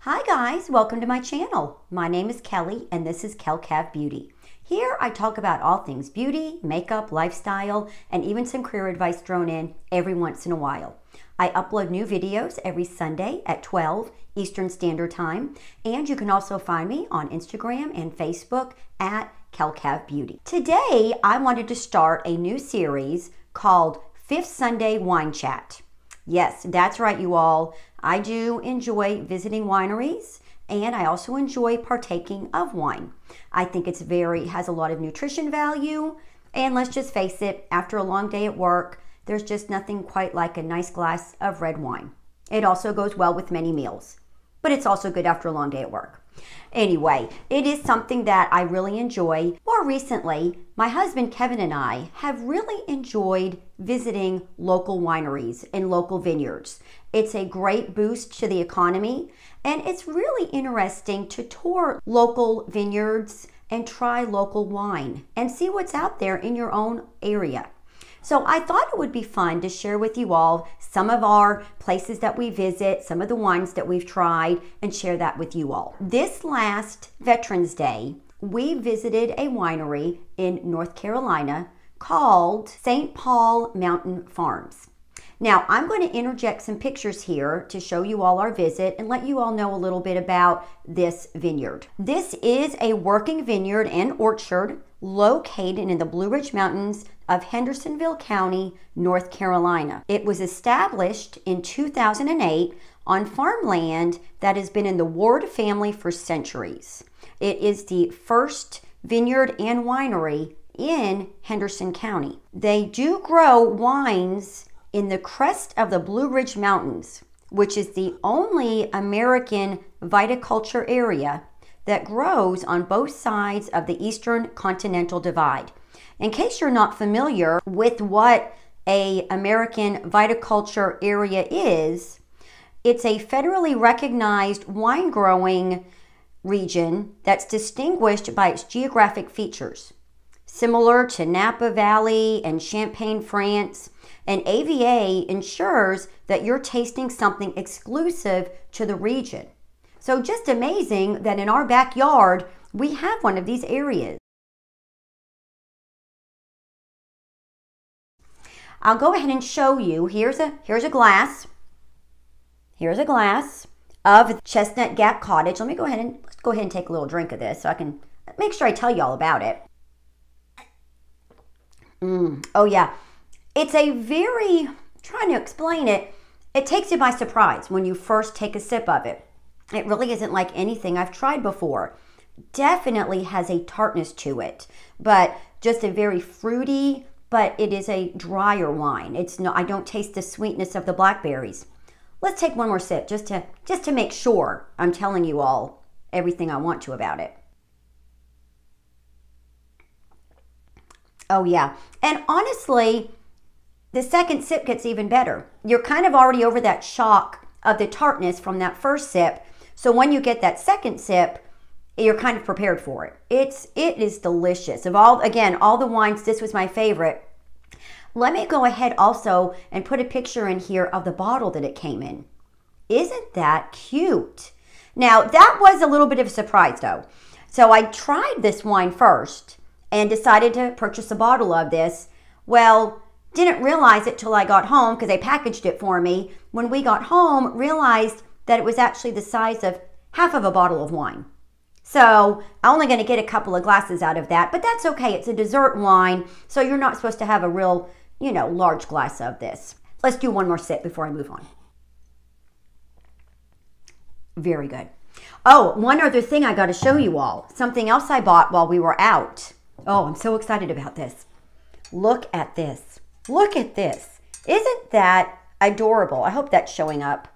Hi guys, welcome to my channel. My name is Kelly and this is Kel-Cav Beauty. Here I talk about all things beauty, makeup, lifestyle, and even some career advice thrown in every once in a while. I upload new videos every Sunday at 12 Eastern Standard Time, and you can also find me on Instagram and Facebook at Kel-Cav Beauty. Today I wanted to start a new series called Fifth Sunday Wine Chat. Yes, that's right, you all. I do enjoy visiting wineries, and I also enjoy partaking of wine. I think it's has a lot of nutrition value, and let's just face it, after a long day at work, there's just nothing quite like a nice glass of red wine. It also goes well with many meals, but it's also good after a long day at work. Anyway, it is something that I really enjoy. More recently, my husband Kevin and I have really enjoyed visiting local wineries and local vineyards. It's a great boost to the economy, and it's really interesting to tour local vineyards and try local wine and see what's out there in your own area. So I thought it would be fun to share with you all some of our places that we visit, some of the wines that we've tried, and share that with you all. This last Veterans Day, we visited a winery in North Carolina called Saint Paul Mountain Farms. Now, I'm going to interject some pictures here to show you all our visit and let you all know a little bit about this vineyard. This is a working vineyard and orchard located in the Blue Ridge Mountains of Hendersonville County, North Carolina. It was established in 2008 on farmland that has been in the Ward family for centuries. It is the first vineyard and winery in Henderson County. They do grow wines in the crest of the Blue Ridge Mountains, which is the only American viticulture area that grows on both sides of the Eastern Continental Divide. In case you're not familiar with what an American viticulture area is, it's a federally recognized wine growing region that's distinguished by its geographic features. Similar to Napa Valley and Champagne, France, and AVA ensures that you're tasting something exclusive to the region. So just amazing that in our backyard, we have one of these areas. I'll go ahead and show you. Here's a glass. Here's a glass of Chestnut Gap Cottage. Let's go ahead and take a little drink of this so I can make sure I tell you all about it. Oh yeah. It's trying to explain it, it takes you by surprise when you first take a sip of it. It really isn't like anything I've tried before. Definitely has a tartness to it, but just a very fruity, but it is a drier wine. I don't taste the sweetness of the blackberries. Let's take one more sip just to make sure I'm telling you all everything I want to about it. Oh yeah, and honestly, the second sip gets even better. You're kind of already over that shock of the tartness from that first sip. So when you get that second sip, you're kind of prepared for it. It is delicious. Of all the wines, this was my favorite. Let me go ahead also and put a picture in here of the bottle that it came in. Isn't that cute? Now, that was a little bit of a surprise though. So I tried this wine first and decided to purchase a bottle of this. Well, didn't realize it till I got home because they packaged it for me. When we got home, realized that it was actually the size of half of a bottle of wine. So I'm only going to get a couple of glasses out of that, but that's okay. It's a dessert wine, so you're not supposed to have a real, large glass of this. Let's do one more sip before I move on. Very good. Oh, one other thing I got to show you all. Something else I bought while we were out. Oh, I'm so excited about this. Look at this. Look at this. Isn't that adorable? I hope that's showing up.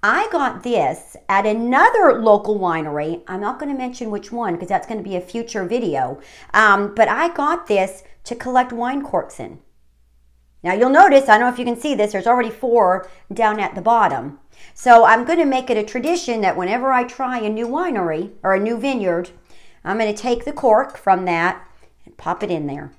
I got this at another local winery. I'm not going to mention which one because that's going to be a future video. But I got this to collect wine corks in. Now you'll notice, I don't know if you can see this, there's already 4 down at the bottom. So I'm going to make it a tradition that whenever I try a new winery or a new vineyard, I'm going to take the cork from that and pop it in there.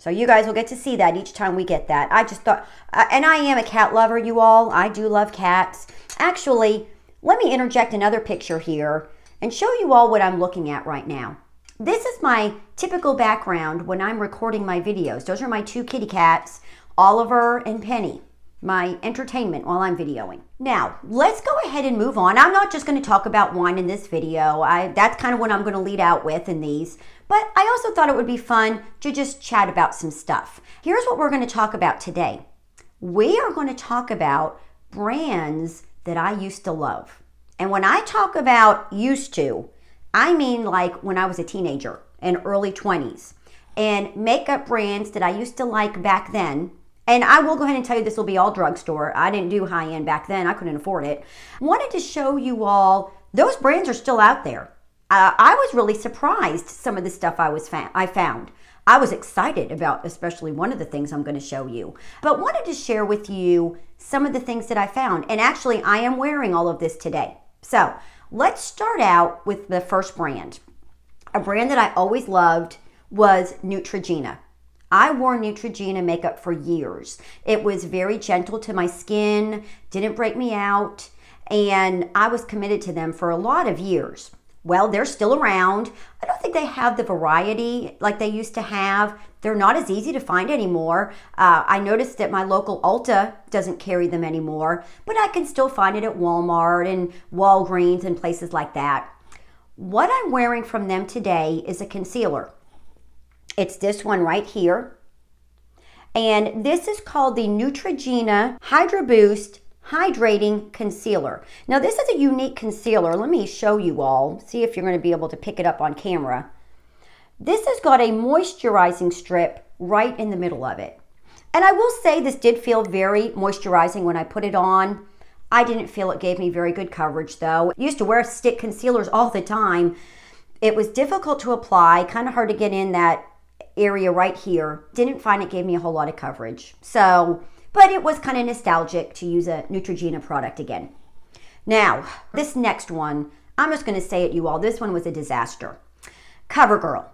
So you guys will get to see that each time we get that. I just thought, and I am a cat lover, you all. I do love cats. Actually, Let me interject another picture here and show you all what I'm looking at right now. This is my typical background when I'm recording my videos. Those are my two kitty cats, Oliver and Penny, my entertainment while I'm videoing. Now, let's go ahead and move on. I'm not just going to talk about wine in this video. That's kind of what I'm going to lead out with in these. But I also thought it would be fun to just chat about some stuff. Here's what we're going to talk about today. We are going to talk about brands that I used to love. And when I talk about used to, I mean like when I was a teenager and early 20s. And makeup brands that I used to like back then. And I will go ahead and tell you this will be all drugstore. I didn't do high-end back then. I couldn't afford it. Wanted to show you all, those brands are still out there. I was really surprised some of the stuff I found. I was excited about especially one of the things I'm going to show you. But wanted to share with you some of the things that I found. And actually, I am wearing all of this today. So let's start out with the first brand. A brand that I always loved was Neutrogena. I wore Neutrogena makeup for years. It was very gentle to my skin, didn't break me out, and I was committed to them for a lot of years. Well, they're still around. I don't think they have the variety like they used to have. They're not as easy to find anymore. I noticed that my local Ulta doesn't carry them anymore, but I can still find it at Walmart and Walgreens and places like that. What I'm wearing from them today is a concealer. It's this one right here. And this is called the Neutrogena Hydra Boost Hydrating Concealer. Now this is a unique concealer. Let me show you all. See if you're going to be able to pick it up on camera. This has got a moisturizing strip right in the middle of it. And I will say this did feel very moisturizing when I put it on. I didn't feel it gave me very good coverage though. I used to wear stick concealers all the time. It was difficult to apply, kind of hard to get in that area right here. Didn't find it gave me a whole lot of coverage. But it was kind of nostalgic to use a Neutrogena product again. Now, this next one, I'm just going to say it you all, this one was a disaster. CoverGirl.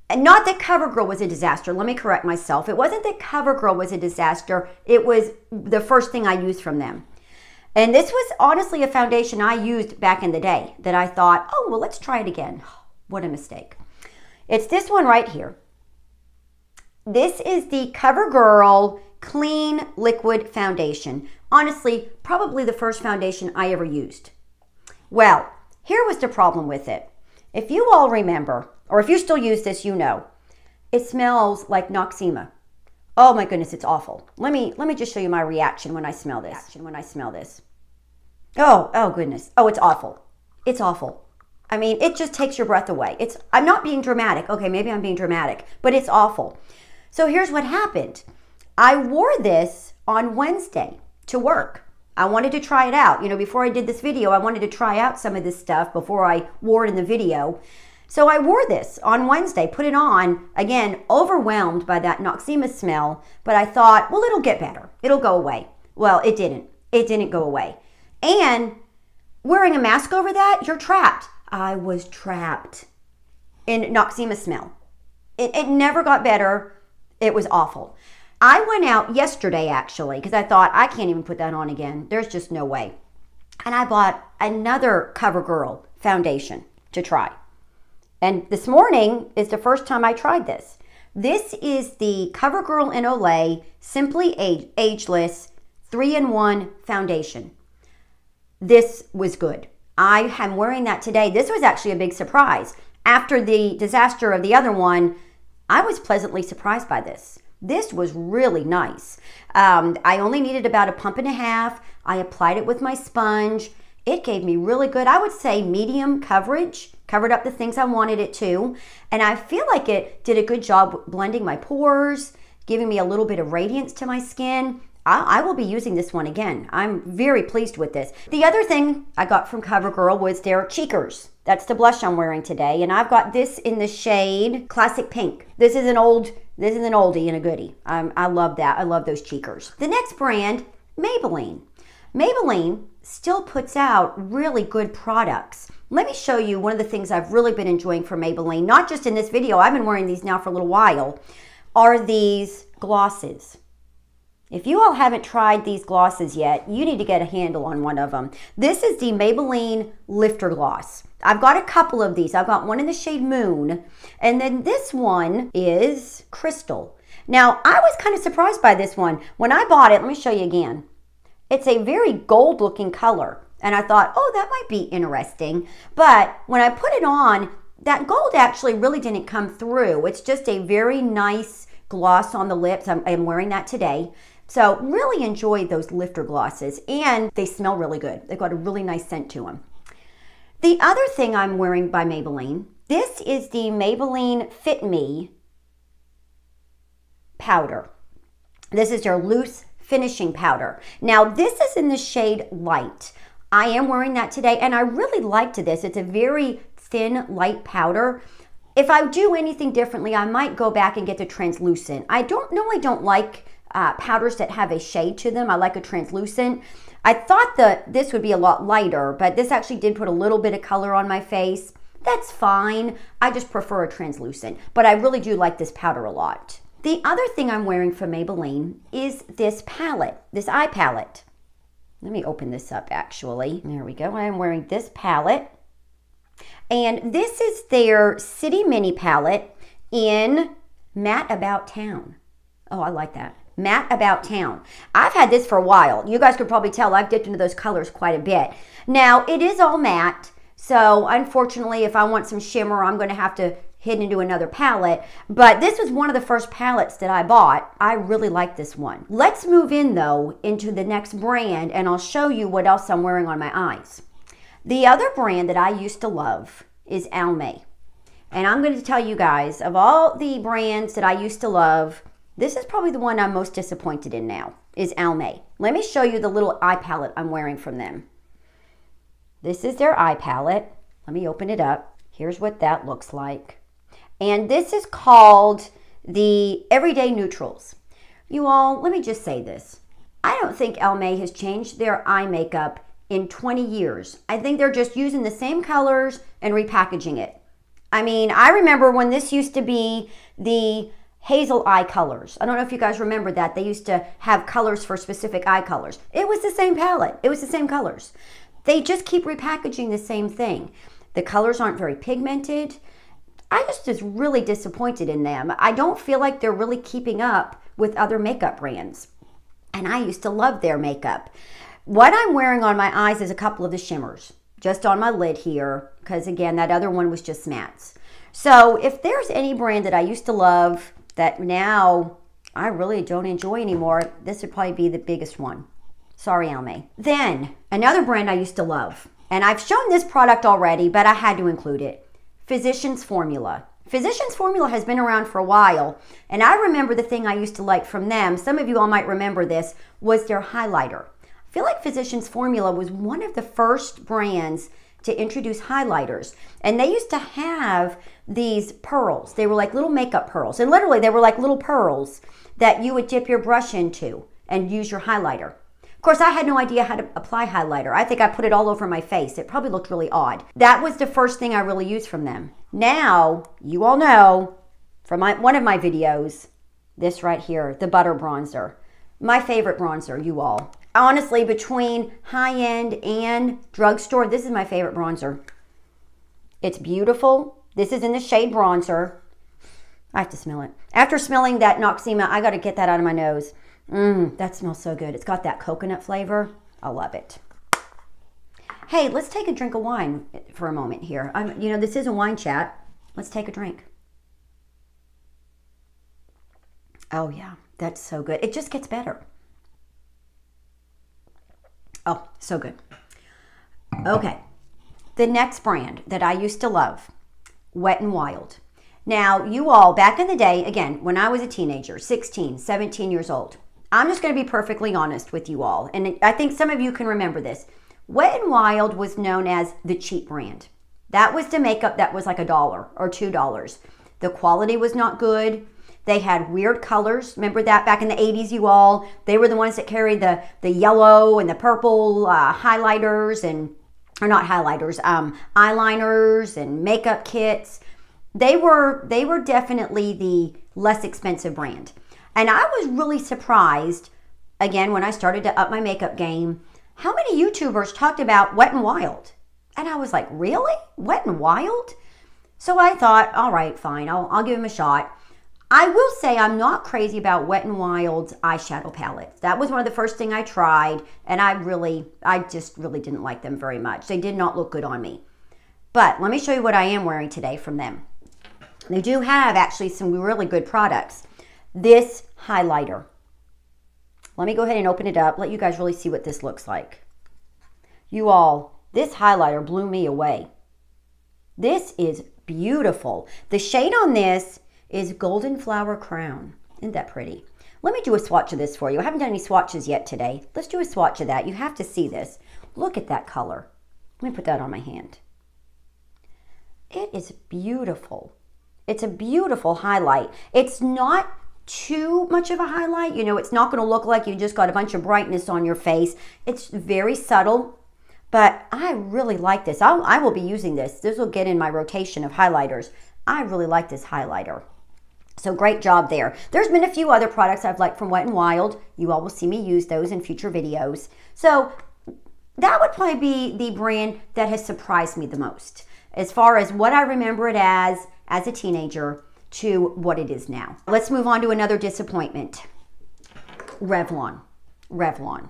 And not that CoverGirl was a disaster, let me correct myself. It wasn't that CoverGirl was a disaster, it was the first thing I used from them. And this was honestly a foundation I used back in the day that I thought, oh, well, let's try it again. What a mistake. It's this one right here. This is the CoverGirl Clean Liquid Foundation. Honestly, probably the first foundation I ever used. Well, here was the problem with it. If you all remember, or if you still use this, you know, it smells like Noxzema. Oh my goodness, it's awful. Let me just show you my reaction when I smell this. Oh goodness. Oh, it's awful. It's awful. I mean, it just takes your breath away. I'm not being dramatic. Okay, maybe I'm being dramatic, but it's awful. So here's what happened. I wore this on Wednesday to work. I wanted to try it out. You know, before I did this video, I wanted to try out some of this stuff before I wore it in the video. So I wore this on Wednesday, put it on, again, overwhelmed by that Noxzema smell, but I thought, well, it'll get better. It'll go away. Well, it didn't. It didn't go away. And wearing a mask over that, you're trapped. I was trapped in Noxzema smell. It never got better. It was awful. I went out yesterday, actually, because I thought, I can't even put that on again. There's just no way. And I bought another CoverGirl foundation to try. And this morning is the first time I tried this. This is the CoverGirl in Olay Simply Ageless 3-in-1 foundation. This was good. I am wearing that today. This was actually a big surprise. After the disaster of the other one, I was pleasantly surprised by this. This was really nice. I only needed about 1.5 pumps. I applied it with my sponge. It gave me really good, I would say medium coverage, covered up the things I wanted it to. And I feel like it did a good job blending my pores, giving me a little bit of radiance to my skin. I will be using this one again. I'm very pleased with this. The other thing I got from CoverGirl was their cheekers. That's the blush I'm wearing today. And I've got this in the shade Classic Pink. This is an oldie and a goodie. I love that. I love those cheekers. The next brand, Maybelline. Maybelline still puts out really good products. Let me show you one of the things I've really been enjoying from Maybelline, not just in this video, I've been wearing these now for a little while, are these glosses. If you all haven't tried these glosses yet, you need to get a handle on one of them. This is the Maybelline Lifter Gloss. I've got a couple of these. I've got one in the shade Moon, and then this one is Crystal. Now, I was kind of surprised by this one. When I bought it, let me show you again. It's a very gold looking color, and I thought, oh, that might be interesting. But when I put it on, that gold actually really didn't come through. It's just a very nice gloss on the lips. I'm wearing that today. So really enjoy those lifter glosses, and they smell really good. They've got a really nice scent to them. The other thing I'm wearing by Maybelline, this is the Maybelline Fit Me powder. This is their loose finishing powder. Now this is in the shade Light. I am wearing that today, and I really liked this. It's a very thin, light powder. If I do anything differently, I might go back and get the translucent. I don't like powders that have a shade to them. I like a translucent. I thought that this would be a lot lighter, but this actually did put a little bit of color on my face. That's fine. I just prefer a translucent, but I really do like this powder a lot. The other thing I'm wearing from Maybelline is this palette, this eye palette. Let me open this up actually. There we go. I'm wearing this palette. And this is their City Mini palette in Matte About Town. Oh, I like that. Matte About Town. I've had this for a while. You guys could probably tell I've dipped into those colors quite a bit. Now, it is all matte, so unfortunately, if I want some shimmer, I'm going to have to hit into another palette. But this was one of the first palettes that I bought. I really like this one. Let's move in, though, into the next brand, and I'll show you what else I'm wearing on my eyes. The other brand that I used to love is Almay. And I'm going to tell you guys, of all the brands that I used to love, this is probably the one I'm most disappointed in now, is Almay. Let me show you the little eye palette I'm wearing from them. This is their eye palette. Let me open it up. Here's what that looks like. And this is called the Everyday Neutrals. You all, let me just say this. I don't think Almay has changed their eye makeup in 20 years. I think they're just using the same colors and repackaging it. I mean, I remember when this used to be the hazel eye colors. I don't know if you guys remember that. They used to have colors for specific eye colors. It was the same palette. It was the same colors. They just keep repackaging the same thing. The colors aren't very pigmented. I just was really disappointed in them. I don't feel like they're really keeping up with other makeup brands. And I used to love their makeup. What I'm wearing on my eyes is a couple of the shimmers, just on my lid here, because again, that other one was just mattes. So if there's any brand that I used to love that now I really don't enjoy anymore, this would probably be the biggest one. Sorry, Almay. Then, another brand I used to love, and I've shown this product already, but I had to include it, Physicians Formula. Physicians Formula has been around for a while, and I remember the thing I used to like from them, some of you all might remember this, was their highlighter. I feel like Physicians Formula was one of the first brands to introduce highlighters, and they used to have these pearls. They were like little makeup pearls, and literally they were like little pearls that you would dip your brush into and use your highlighter. Of course, I had no idea how to apply highlighter. I think I put it all over my face. It probably looked really odd. That was the first thing I really used from them. Now, you all know from one of my videos, this right here, the Butter Bronzer. My favorite bronzer, you all. Honestly, between high-end and drugstore, this is my favorite bronzer. It's beautiful. This is in the shade Bronzer. I have to smell it. After smelling that Noxzema, I got to get that out of my nose. That smells so good. It's got that coconut flavor. I love it. Hey, let's take a drink of wine for a moment here. You know, this is a wine chat. Let's take a drink. Oh, yeah. That's so good. It just gets better. Oh, so good. Okay. The next brand that I used to love, Wet n Wild. Now, you all, back in the day, again, when I was a teenager, 16, 17 years old, I'm just going to be perfectly honest with you all, and I think some of you can remember this. Wet n Wild was known as the cheap brand. That was the makeup that was like $1 or $2. The quality was not good. They had weird colors. Remember that back in the 80s, you all? They were the ones that carried the yellow and the purple highlighters and, or not highlighters, eyeliners and makeup kits. They were definitely the less expensive brand. And I was really surprised again, when I started to up my makeup game, how many YouTubers talked about Wet n Wild? And I was like, really? Wet n Wild? So I thought, all right, fine, I'll give him a shot. I will say I'm not crazy about Wet n Wild's eyeshadow palettes. That was one of the first things I tried, and I just really didn't like them very much. They did not look good on me. But let me show you what I am wearing today from them. They do have actually some really good products. This highlighter. Let me go ahead and open it up, let you guys really see what this looks like. You all, this highlighter blew me away. This is beautiful. The shade on this is Golden Flower Crown. Isn't that pretty? Let me do a swatch of this for you. I haven't done any swatches yet today. Let's do a swatch of that. You have to see this. Look at that color. Let me put that on my hand. It is beautiful. It's a beautiful highlight. It's not too much of a highlight. You know, it's not going to look like you just got a bunch of brightness on your face. It's very subtle, but I really like this. I will be using this. This will get in my rotation of highlighters. I really like this highlighter. So great job there. There's been a few other products I've liked from Wet n Wild. You all will see me use those in future videos. So that would probably be the brand that has surprised me the most, as far as what I remember it as a teenager to what it is now. Let's move on to another disappointment. Revlon. Revlon.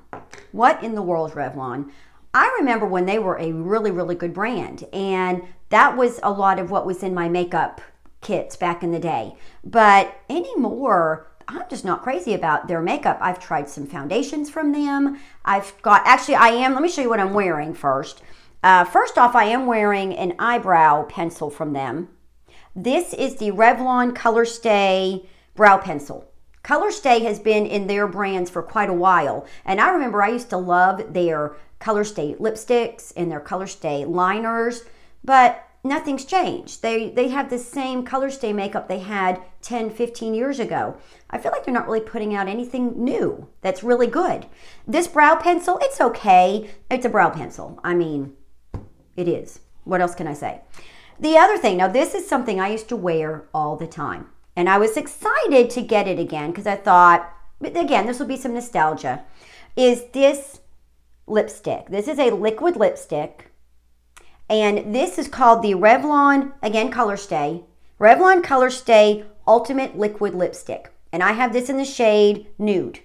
What in the world is Revlon? I remember when they were a really, really good brand, and that was a lot of what was in my makeup kits back in the day. But anymore, I'm just not crazy about their makeup. I've tried some foundations from them. Let me show you what I'm wearing first. First off, I am wearing an eyebrow pencil from them. This is the Revlon Color Stay Brow Pencil. Color Stay has been in their brands for quite a while, and I remember I used to love their Color Stay lipsticks and their Color Stay liners, but nothing's changed. They have the same Color Stay makeup they had 10, 15 years ago. I feel like they're not really putting out anything new that's really good. This brow pencil, it's okay. It's a brow pencil. I mean, it is. What else can I say? The other thing, now this is something I used to wear all the time, and I was excited to get it again because I thought, again, this will be some nostalgia, is this lipstick. This is a liquid lipstick, and this is called the Revlon, again, Color Stay, Revlon Color Stay Ultimate Liquid Lipstick, and I have this in the shade Nude.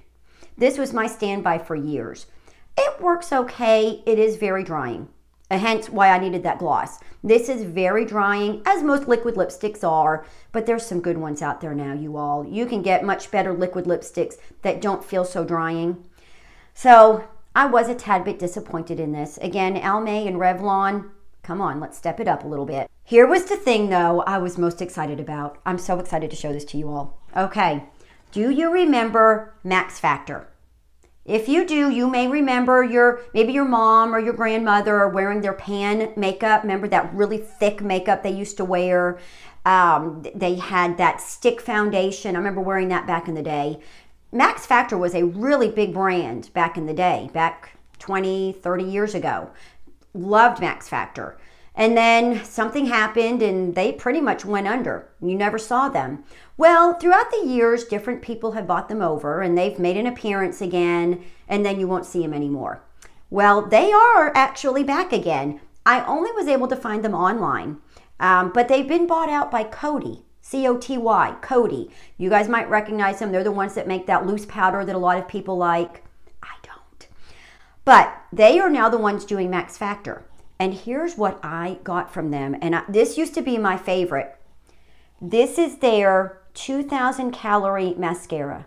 This was my standby for years. It works okay. It is very drying. Hence why I needed that gloss. This is very drying, as most liquid lipsticks are, but there's some good ones out there now, you all. You can get much better liquid lipsticks that don't feel so drying. So I was a tad bit disappointed in this. Again, Almay and Revlon, come on, let's step it up a little bit. Here was the thing, though, I was most excited about. I'm so excited to show this to you all. Okay, do you remember Max Factor? If you do, you may remember maybe your mom or your grandmother wearing their pan makeup. Remember that really thick makeup they used to wear? They had that stick foundation. I remember wearing that back in the day. Max Factor was a really big brand back in the day, back 20, 30 years ago. Loved Max Factor. And then something happened and they pretty much went under. You never saw them. Well, throughout the years, different people have bought them over and they've made an appearance again, and then you won't see them anymore. Well, they are actually back again. I only was able to find them online, but they've been bought out by Coty, C-O-T-Y, Coty. You guys might recognize them. They're the ones that make that loose powder that a lot of people like. I don't. But they are now the ones doing Max Factor. And here's what I got from them. And this used to be my favorite. This is their 2,000 calorie mascara.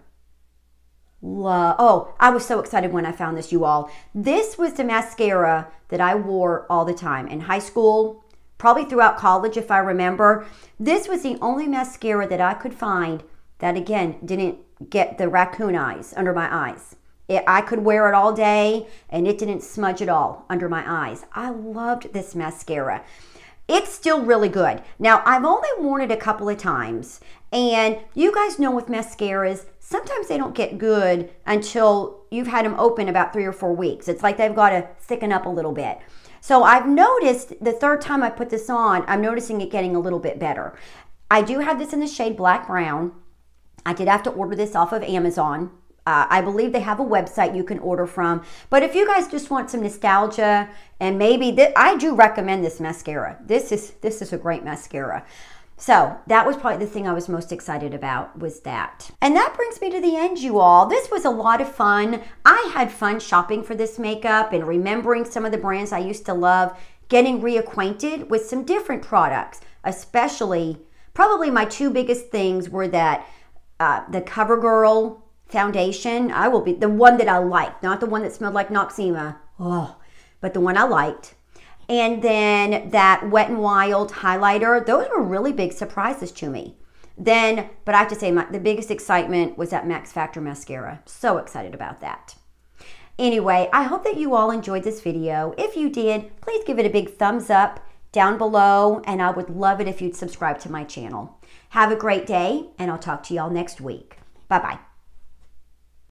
Oh, I was so excited when I found this, you all. This was the mascara that I wore all the time in high school, probably throughout college if I remember. This was the only mascara that I could find that, again, didn't get the raccoon eyes under my eyes. I could wear it all day and it didn't smudge at all under my eyes. I loved this mascara. It's still really good. Now, I've only worn it a couple of times, and you guys know with mascaras, sometimes they don't get good until you've had them open about 3 or 4 weeks. It's like they've got to thicken up a little bit. So I've noticed the third time I put this on, I'm noticing it getting a little bit better. I do have this in the shade Black Brown. I did have to order this off of Amazon. I believe they have a website you can order from. But if you guys just want some nostalgia, and maybe I do recommend this mascara. This is a great mascara. So that was probably the thing I was most excited about, was that. And that brings me to the end, you all. This was a lot of fun. I had fun shopping for this makeup and remembering some of the brands I used to love, getting reacquainted with some different products, especially probably my two biggest things were that the CoverGirl foundation. I will be the one that I liked, not the one that smelled like Noxzema, but the one I liked. And then that Wet n Wild highlighter. Those were really big surprises to me. Then, but I have to say, the biggest excitement was that Max Factor mascara. So excited about that. Anyway, I hope that you all enjoyed this video. If you did, please give it a big thumbs up down below, and I would love it if you'd subscribe to my channel. Have a great day, and I'll talk to y'all next week. Bye-bye.